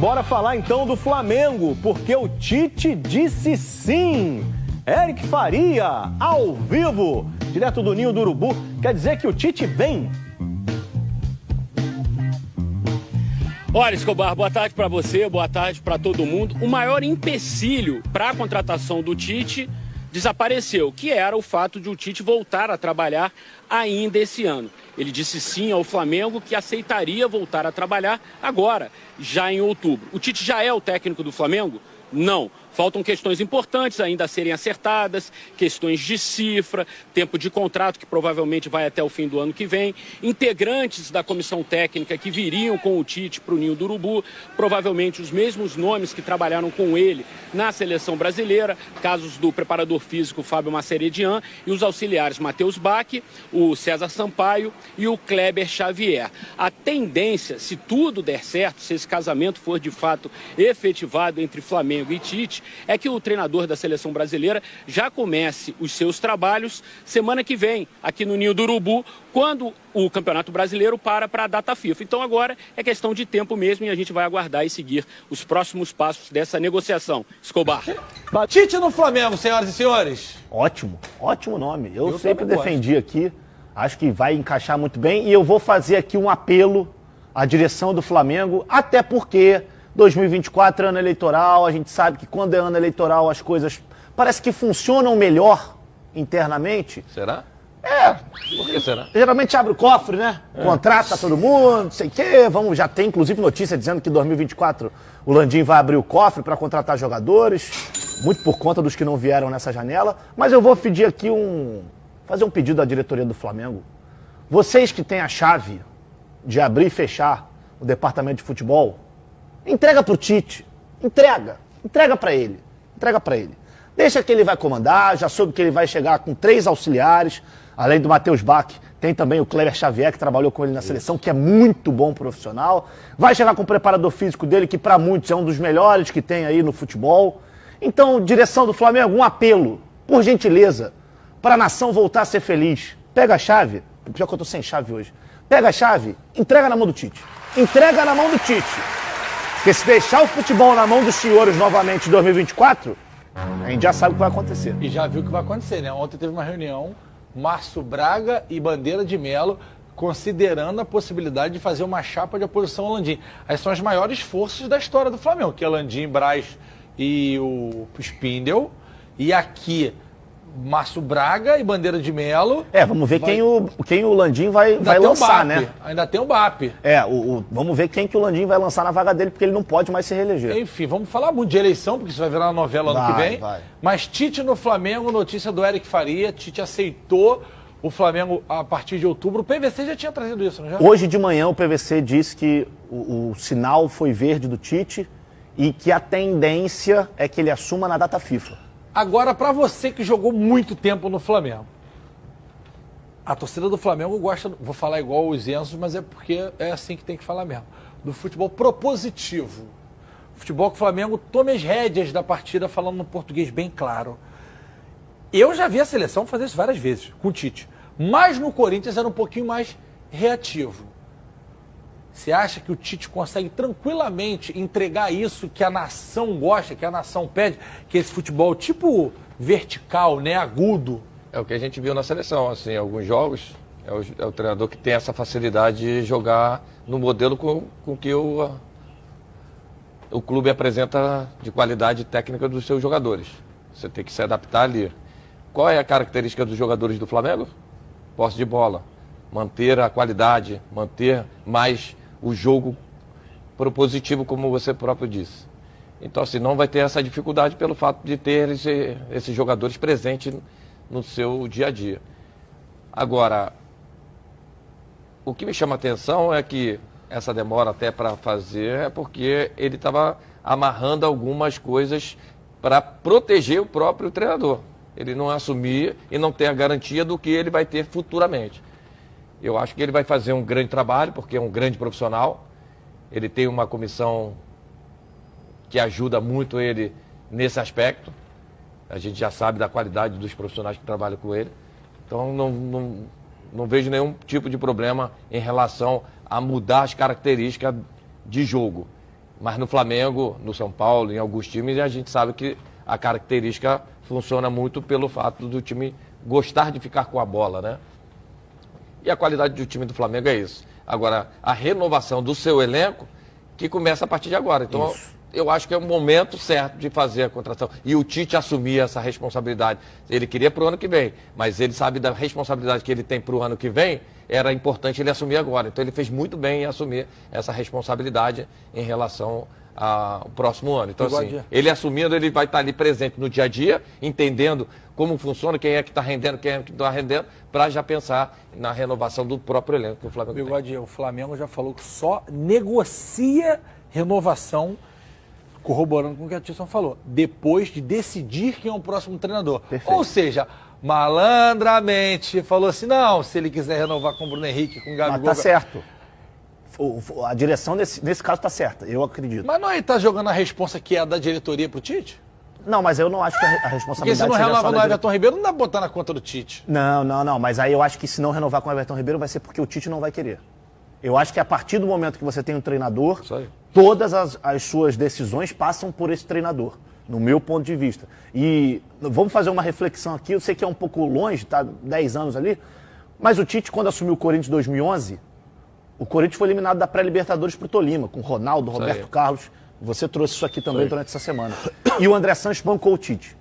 Bora falar então do Flamengo, porque o Tite disse sim. Eric Faria, ao vivo, direto do Ninho do Urubu. Quer dizer que o Tite vem? Olha, Escobar, boa tarde para você, boa tarde para todo mundo. O maior empecilho para a contratação do Tite desapareceu, que era o fato de o Tite voltar a trabalhar ainda esse ano. Ele disse sim ao Flamengo que aceitaria voltar a trabalhar agora, já em outubro. O Tite já é o técnico do Flamengo? Não. Faltam questões importantes ainda a serem acertadas, questões de cifra, tempo de contrato que provavelmente vai até o fim do ano que vem, integrantes da comissão técnica que viriam com o Tite para o Ninho do Urubu, provavelmente os mesmos nomes que trabalharam com ele na seleção brasileira, casos do preparador físico Fábio Maceredian e os auxiliares Matheus Bach, o César Sampaio e o Kleber Xavier. A tendência, se tudo der certo, se esse casamento for de fato efetivado entre Flamengo e Tite, é que o treinador da seleção brasileira já comece os seus trabalhos semana que vem, aqui no Ninho do Urubu, quando o Campeonato Brasileiro para a data FIFA. Então agora é questão de tempo mesmo e a gente vai aguardar e seguir os próximos passos dessa negociação. Escobar. Tite no Flamengo, senhoras e senhores. Ótimo, ótimo nome. Eu sempre defendi aqui, acho que vai encaixar muito bem e eu vou fazer aqui um apelo à direção do Flamengo, até porque 2024 é ano eleitoral, a gente sabe que quando é ano eleitoral as coisas parece que funcionam melhor internamente. Será? É. Por que será? Geralmente abre o cofre, né? Contrata todo mundo, não sei o quê. Já tem inclusive notícia dizendo que em 2024 o Landim vai abrir o cofre para contratar jogadores, muito por conta dos que não vieram nessa janela. Mas eu vou pedir aqui fazer um pedido à diretoria do Flamengo. Vocês que têm a chave de abrir e fechar o departamento de futebol, entrega pro Tite. Entrega para ele. Deixa que ele vai comandar, já soube que ele vai chegar com 3 auxiliares, além do Matheus Bach, tem também o Kleber Xavier, que trabalhou com ele na seleção, que é muito bom profissional. Vai chegar com o preparador físico dele, que para muitos é um dos melhores que tem aí no futebol. Então, direção do Flamengo, um apelo, por gentileza, para a nação voltar a ser feliz. Pega a chave, pior que eu tô sem chave hoje, pega a chave, entrega na mão do Tite. Porque se deixar o futebol na mão dos senhores novamente em 2024, a gente já sabe o que vai acontecer. E já viu o que vai acontecer, né? Ontem teve uma reunião, Márcio Braga e Bandeira de Melo, considerando a possibilidade de fazer uma chapa de oposição ao Landim. Aí são as maiores forças da história do Flamengo, que é Landim, Braz e o Spindel. E aqui, Márcio Braga e Bandeira de Melo. Vamos ver quem o Landim vai lançar, né? Ainda tem o BAP. Vamos ver quem que o Landim vai lançar na vaga dele, porque ele não pode mais se reeleger. Enfim, vamos falar muito de eleição, porque isso vai virar uma novela ano que vem. Mas Tite no Flamengo, notícia do Eric Faria, Tite aceitou o Flamengo a partir de outubro. O PVC já tinha trazido isso, não já? Hoje de manhã o PVC disse que o sinal foi verde do Tite e que a tendência é que ele assuma na data FIFA. Agora, para você que jogou muito tempo no Flamengo, a torcida do Flamengo gosta, vou falar igual os Enzos, mas é porque é assim que tem que falar mesmo, do futebol propositivo. Futebol que o Flamengo tome as rédeas da partida, falando no português bem claro. Eu já vi a seleção fazer isso várias vezes, com o Tite. Mas no Corinthians era um pouquinho mais reativo. Você acha que o Tite consegue tranquilamente entregar isso que a nação gosta, que a nação pede, que esse futebol tipo vertical, né, agudo? É o que a gente viu na seleção, assim, alguns jogos, é o treinador que tem essa facilidade de jogar no modelo com que o clube apresenta de qualidade técnica dos seus jogadores. Você tem que se adaptar ali. Qual é a característica dos jogadores do Flamengo? Posse de bola, manter a qualidade, manter mais o jogo propositivo, como você próprio disse. Então, assim, não vai ter essa dificuldade pelo fato de ter esses jogadores presentes no seu dia a dia. Agora, o que me chama a atenção é que essa demora até para fazer é porque ele estava amarrando algumas coisas para proteger o próprio treinador. Ele não assumir e não ter a garantia do que ele vai ter futuramente. Eu acho que ele vai fazer um grande trabalho, porque é um grande profissional. Ele tem uma comissão que ajuda muito ele nesse aspecto. A gente já sabe da qualidade dos profissionais que trabalham com ele. Então, não vejo nenhum tipo de problema em relação a mudar as características de jogo. Mas no Flamengo, no São Paulo, em alguns times, a gente sabe que a característica funciona muito pelo fato do time gostar de ficar com a bola, né? E a qualidade do time do Flamengo é isso. Agora, a renovação do seu elenco que começa a partir de agora. Então, eu acho que é o momento certo de fazer a contratação. E o Tite assumir essa responsabilidade. Ele queria para o ano que vem, mas ele sabe da responsabilidade que ele tem para o ano que vem, era importante ele assumir agora. Então, ele fez muito bem em assumir essa responsabilidade em relação ao próximo ano. Então, assim, ele assumindo, ele vai estar ali presente no dia a dia, entendendo como funciona, quem é que está rendendo, quem é que está rendendo, para já pensar na renovação do próprio elenco que o Flamengo tem. Bigode, o Flamengo já falou que só negocia renovação, corroborando com o que a Tisson falou, depois de decidir quem é o próximo treinador. Perfeito. Ou seja, malandramente falou assim, não, se ele quiser renovar com o Bruno Henrique, com o Gabigol... Mas tá certo. A direção nesse caso tá certa, eu acredito. Mas não é ele tá jogando a responsa que é da diretoria pro Tite? Não, mas eu não acho que a Porque responsabilidade se não seja renova só no da Everton Ribeiro, não dá pra botar na conta do Tite. Não, mas aí eu acho que se não renovar com o Everton Ribeiro vai ser porque o Tite não vai querer. Eu acho que a partir do momento que você tem um treinador, todas as suas decisões passam por esse treinador, no meu ponto de vista. E vamos fazer uma reflexão aqui, eu sei que é um pouco longe, tá 10 anos ali, mas o Tite, quando assumiu o Corinthians em 2011, o Corinthians foi eliminado da pré-Libertadores pro Tolima, com Ronaldo, Roberto Carlos. Você trouxe isso aqui também durante essa semana. E o André Sanches bancou o Tite.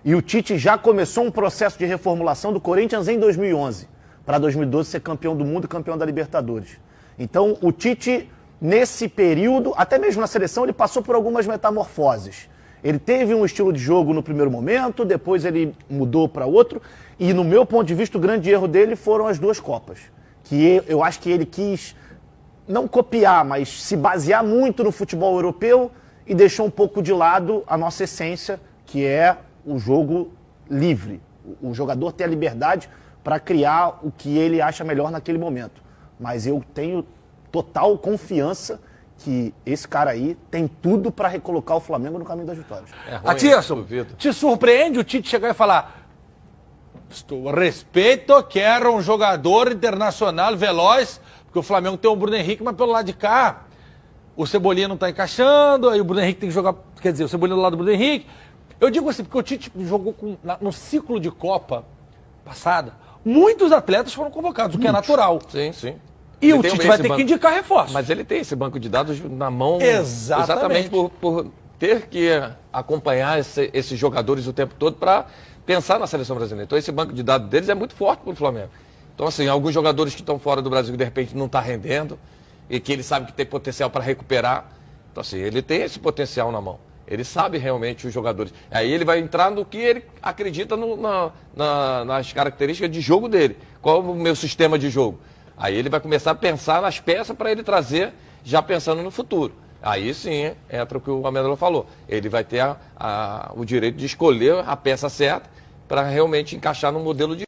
E o Tite já começou um processo de reformulação do Corinthians em 2011, para 2012 ser campeão do mundo e campeão da Libertadores. Então, o Tite, nesse período, até mesmo na seleção, ele passou por algumas metamorfoses. Ele teve um estilo de jogo no primeiro momento, depois ele mudou para outro, e no meu ponto de vista, o grande erro dele foram as 2 Copas. Que eu acho que ele quis não copiar, mas se basear muito no futebol europeu e deixou um pouco de lado a nossa essência, que é o jogo livre. O jogador ter a liberdade para criar o que ele acha melhor naquele momento. Mas eu tenho total confiança que esse cara aí tem tudo para recolocar o Flamengo no caminho das vitórias. Atirson, te surpreende o Tite chegar e falar: respeito, quero um jogador internacional veloz, porque o Flamengo tem o Bruno Henrique, mas pelo lado de cá, o Cebolinha não está encaixando, aí o Bruno Henrique tem que jogar, quer dizer, o Cebolinha do lado do Bruno Henrique. Eu digo assim, porque o Tite jogou no ciclo de Copa passada, muitos atletas foram convocados, o que é natural. Sim, sim. E o Tite vai ter que indicar reforço. Mas ele tem esse banco de dados na mão exatamente por ter que acompanhar esses jogadores o tempo todo para pensar na seleção brasileira. Então esse banco de dados deles é muito forte para o Flamengo. Então assim, alguns jogadores que estão fora do Brasil que de repente não estão rendendo e que ele sabe que tem potencial para recuperar. Então assim, ele tem esse potencial na mão. Ele sabe realmente os jogadores. Aí ele vai entrar no que ele acredita nas características de jogo dele. Qual é o meu sistema de jogo? Aí ele vai começar a pensar nas peças para ele trazer, já pensando no futuro. Aí sim, entra o que o Amendola falou. Ele vai ter o direito de escolher a peça certa para realmente encaixar no modelo de